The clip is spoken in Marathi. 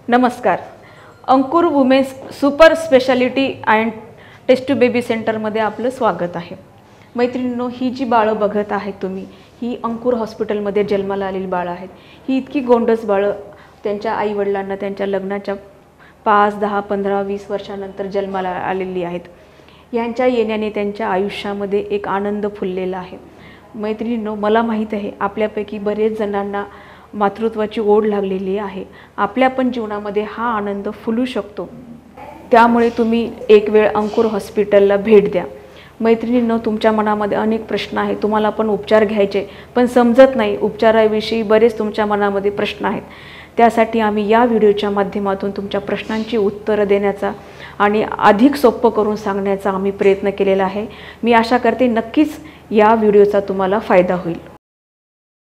नमस्कार. Ankur women's super speciality and test baby सेंटरमध्ये आपलं स्वागत आहे. मैत्रिणींनो, ही जी बाळं बघत आहेत तुम्ही, ही अंकुर हॉस्पिटलमध्ये जन्माला आलेली बाळं आहेत. ही इतकी गोंडस बाळं त्यांच्या आईवडिलांना त्यांच्या लग्नाच्या 5, 10, 15, 20 वर्षानंतर जन्माला आलेली आहेत. यांच्या येण्याने त्यांच्या आयुष्यामध्ये एक आनंद फुललेला आहे. मैत्रिणींनो, मला माहीत आहे आपल्यापैकी बरेच जणांना मातृत्वाची ओढ लागलेली आहे. आपल्या पण जीवनामध्ये हा आनंद फुलू शकतो. त्यामुळे तुम्ही एक वेळ अंकुर हॉस्पिटलला भेट द्या. मैत्रिणींनो, तुमच्या मनामध्ये अनेक प्रश्न आहेत. तुम्हाला पण उपचार घ्यायचे पण समजत नाही. उपचाराविषयी बरेच तुमच्या मनामध्ये प्रश्न आहेत. त्यासाठी आम्ही या व्हिडिओच्या माध्यमातून तुमच्या प्रश्नांची उत्तरं देण्याचा आणि अधिक सोपं करून सांगण्याचा आम्ही प्रयत्न केलेला आहे. मी आशा करते नक्कीच या व्हिडिओचा तुम्हाला फायदा होईल.